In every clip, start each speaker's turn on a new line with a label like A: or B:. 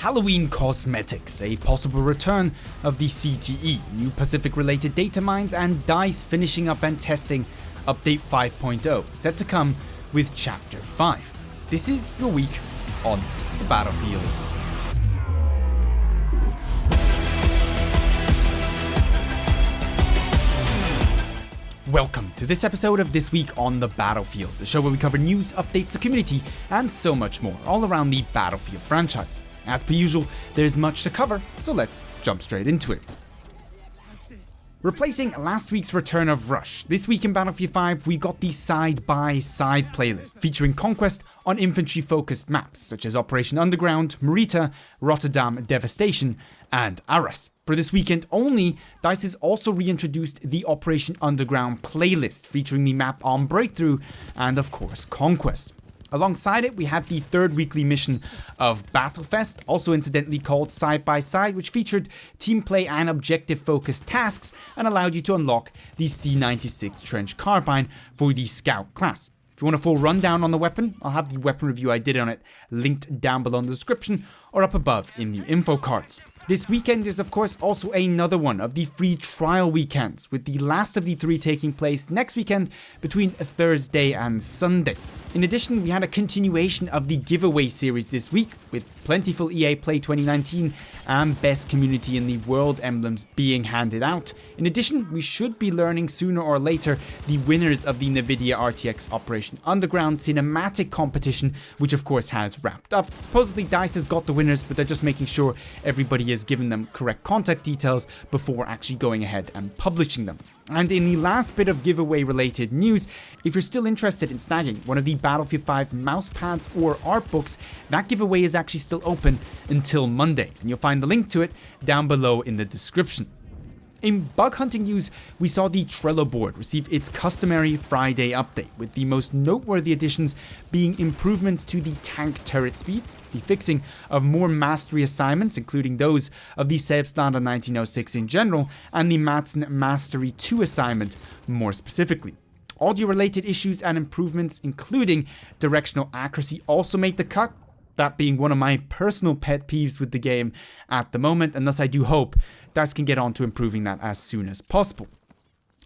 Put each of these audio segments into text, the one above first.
A: Halloween cosmetics, a possible return of the CTE, new Pacific-related data mines, and DICE finishing up and testing Update 5.0, set to come with Chapter 5. This is your week on the battlefield. Welcome to this episode of This Week on the Battlefield, the show where we cover news, updates, the community, and so much more, all around the Battlefield franchise. As per usual, there's much to cover, so let's jump straight into it. Replacing last week's return of Rush, this week in Battlefield 5 we got the side-by-side playlist, featuring conquest on infantry-focused maps, such as Operation Underground, Merita, Rotterdam Devastation, and Arras. For this weekend only, DICE has also reintroduced the Operation Underground playlist, featuring the map on Breakthrough, and of course Conquest. Alongside it, we had the third weekly mission of Battlefest, also incidentally called Side by Side, which featured team play and objective-focused tasks and allowed you to unlock the C96 Trench Carbine for the Scout class. If you want a full rundown on the weapon, I'll have the weapon review I did on it linked down below in the description or up above in the info cards. This weekend is of course also another one of the free trial weekends, with the last of the three taking place next weekend between Thursday and Sunday. In addition, we had a continuation of the giveaway series this week, with plentiful EA Play 2019 and Best Community in the World emblems being handed out. In addition, we should be learning sooner or later the winners of the NVIDIA RTX Operation Underground cinematic competition, which of course has wrapped up. Supposedly DICE has got the winners, but they're just making sure everybody has given them correct contact details before actually going ahead and publishing them. And in the last bit of giveaway related news, if you're still interested in snagging one of the Battlefield 5 mouse pads or art books, that giveaway is actually still open until Monday, and you'll find the link to it down below in the description. In bug hunting news, we saw the Trello board receive its customary Friday update, with the most noteworthy additions being improvements to the tank turret speeds, the fixing of more mastery assignments, including those of the Selbstlander 1906 in general, and the Madsen Mastery 2 assignment more specifically. Audio-related issues and improvements, including directional accuracy, also made the cut, that being one of my personal pet peeves with the game at the moment, and thus I do hope DICE can get on to improving that as soon as possible.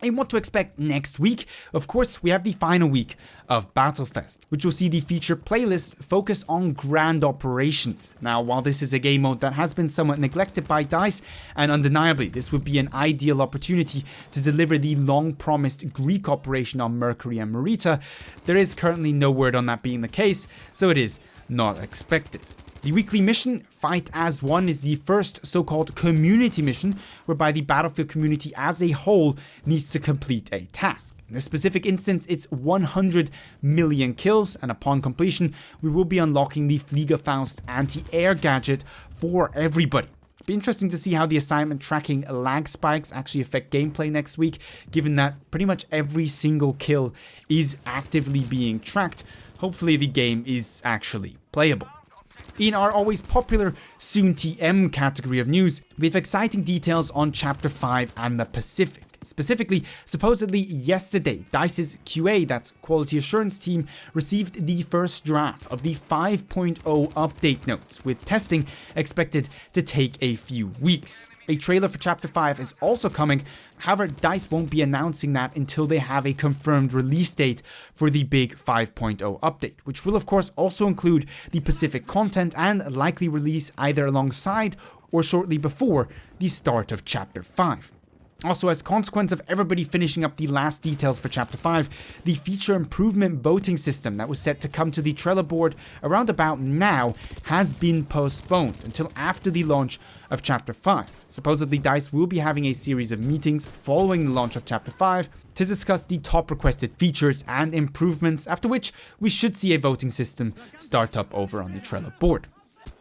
A: And what to expect next week? Of course, we have the final week of Battlefest, which will see the feature playlist focus on grand operations. Now, while this is a game mode that has been somewhat neglected by DICE, and undeniably this would be an ideal opportunity to deliver the long-promised Greek operation on Mercury and Merita, there is currently no word on that being the case, so it is not expected. The weekly mission, Fight as One, is the first so-called community mission, whereby the Battlefield community as a whole needs to complete a task. In this specific instance, it's 100 million kills, and upon completion, we will be unlocking the Fliegerfaust anti-air gadget for everybody. It'll be interesting to see how the assignment tracking lag spikes actually affect gameplay next week, given that pretty much every single kill is actively being tracked. Hopefully the game is actually playable. In our always popular Soon TM category of news, we have exciting details on Chapter 5 and the Pacific. Specifically, supposedly yesterday, DICE's QA, that's Quality Assurance team, received the first draft of the 5.0 update notes, with testing expected to take a few weeks. A trailer for Chapter 5 is also coming, however DICE won't be announcing that until they have a confirmed release date for the big 5.0 update, which will of course also include the Pacific content and likely release either alongside or shortly before the start of Chapter 5. Also, as a consequence of everybody finishing up the last details for Chapter 5, the feature improvement voting system that was set to come to the Trello board around about now has been postponed until after the launch of Chapter 5. Supposedly DICE will be having a series of meetings following the launch of Chapter 5 to discuss the top requested features and improvements, after which we should see a voting system start up over on the Trello board.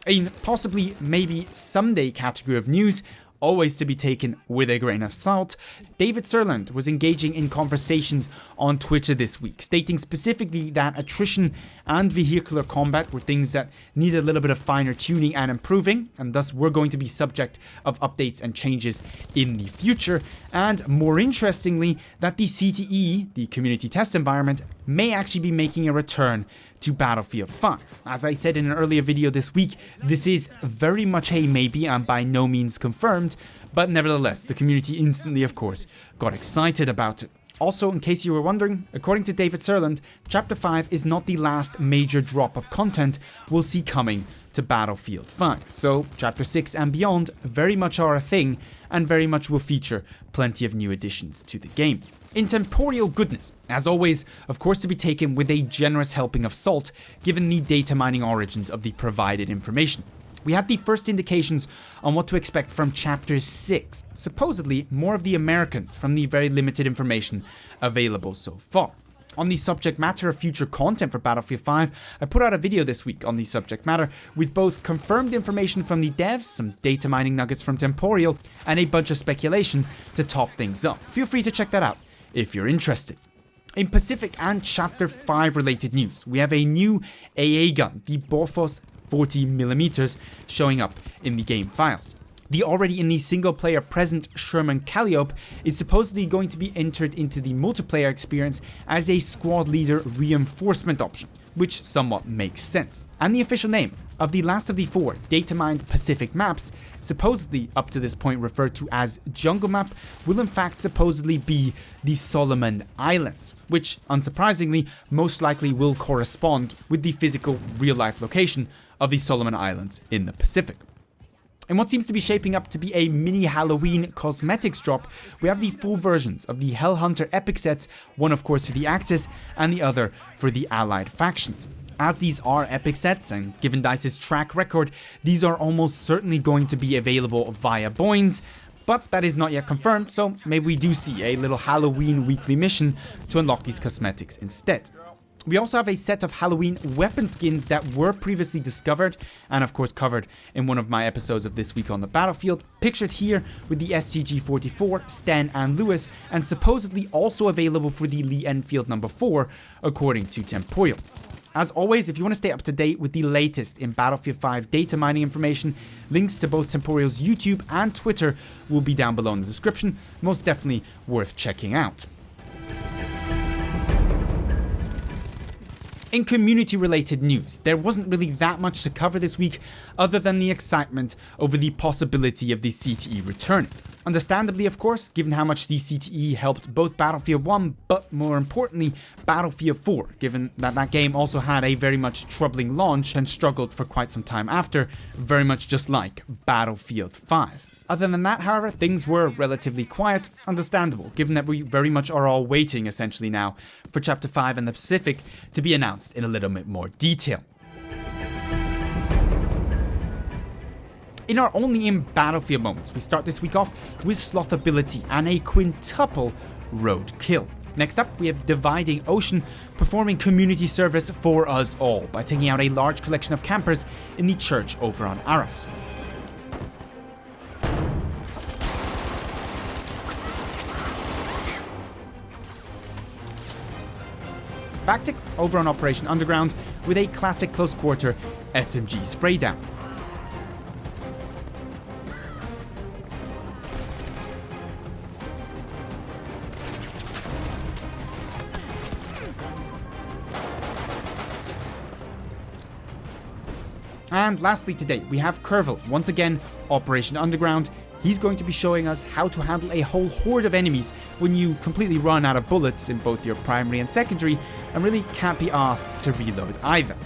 A: In possibly maybe someday category of news, always to be taken with a grain of salt, David Sirland was engaging in conversations on Twitter this week, stating specifically that attrition and vehicular combat were things that need a little bit of finer tuning and improving, and thus were going to be subject of updates and changes in the future, and more interestingly, that the CTE, the community test environment, may actually be making a return to Battlefield 5. As I said in an earlier video this week, this is very much a maybe and by no means confirmed, but nevertheless, the community instantly, of course, got excited about it. Also, in case you were wondering, according to David Serland, Chapter 5 is not the last major drop of content we'll see coming to Battlefield 5. So, Chapter 6 and beyond very much are a thing, and very much will feature plenty of new additions to the game. In temporal goodness, as always, of course to be taken with a generous helping of salt, given the data mining origins of the provided information. We had the first indications on what to expect from Chapter 6, supposedly more of the Americans from the very limited information available so far. On the subject matter of future content for Battlefield 5, I put out a video this week on the subject matter with both confirmed information from the devs, some data mining nuggets from Temporal, and a bunch of speculation to top things up. Feel free to check that out if you're interested. In Pacific and Chapter 5 related news, we have a new AA gun, the Bofors 40mm, showing up in the game files. The already in the single player present Sherman Calliope is supposedly going to be entered into the multiplayer experience as a squad leader reinforcement option, which somewhat makes sense. And the official name of the last of the 4 data mined Pacific maps, supposedly up to this point referred to as Jungle Map, will in fact supposedly be the Solomon Islands, which unsurprisingly most likely will correspond with the physical real life location of the Solomon Islands in the Pacific. In what seems to be shaping up to be a mini Halloween cosmetics drop, we have the full versions of the Hellhunter epic sets, one of course for the Axis and the other for the Allied factions. As these are epic sets, and given DICE's track record, these are almost certainly going to be available via Boynes, but that is not yet confirmed, so maybe we do see a little Halloween weekly mission to unlock these cosmetics instead. We also have a set of Halloween weapon skins that were previously discovered and of course covered in one of my episodes of This Week on the Battlefield, pictured here with the STG-44, Stan and Lewis, and supposedly also available for the Lee Enfield No. 4 according to Temporal. As always, if you want to stay up to date with the latest in Battlefield 5 data mining information, links to both Temporal's YouTube and Twitter will be down below in the description, most definitely worth checking out. In community-related news, there wasn't really that much to cover this week other than the excitement over the possibility of the CTE returning. Understandably, of course, given how much the CTE helped both Battlefield 1, but more importantly, Battlefield 4, given that that game also had a very much troubling launch and struggled for quite some time after, very much just like Battlefield 5. Other than that, however, things were relatively quiet, understandable, given that we very much are all waiting, essentially now, for Chapter 5 and the Pacific to be announced in a little bit more detail. In our only in Battlefield moments, we start this week off with Slothability and a quintuple roadkill. Next up, we have Dividing Ocean performing community service for us all by taking out a large collection of campers in the church over on Arras. Bactic over on Operation Underground with a classic close quarter SMG spray down. And lastly today, we have Kervil, once again, Operation Underground. He's going to be showing us how to handle a whole horde of enemies when you completely run out of bullets in both your primary and secondary, and really can't be asked to reload either.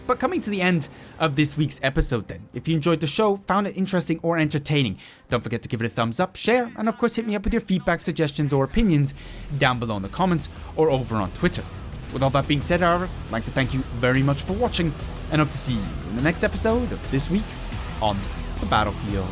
A: But coming to the end of this week's episode then, if you enjoyed the show, found it interesting or entertaining, don't forget to give it a thumbs up, share, and of course hit me up with your feedback, suggestions or opinions down below in the comments or over on Twitter. With all that being said, however, I'd like to thank you very much for watching and hope to see you in the next episode of This Week on the Battlefield.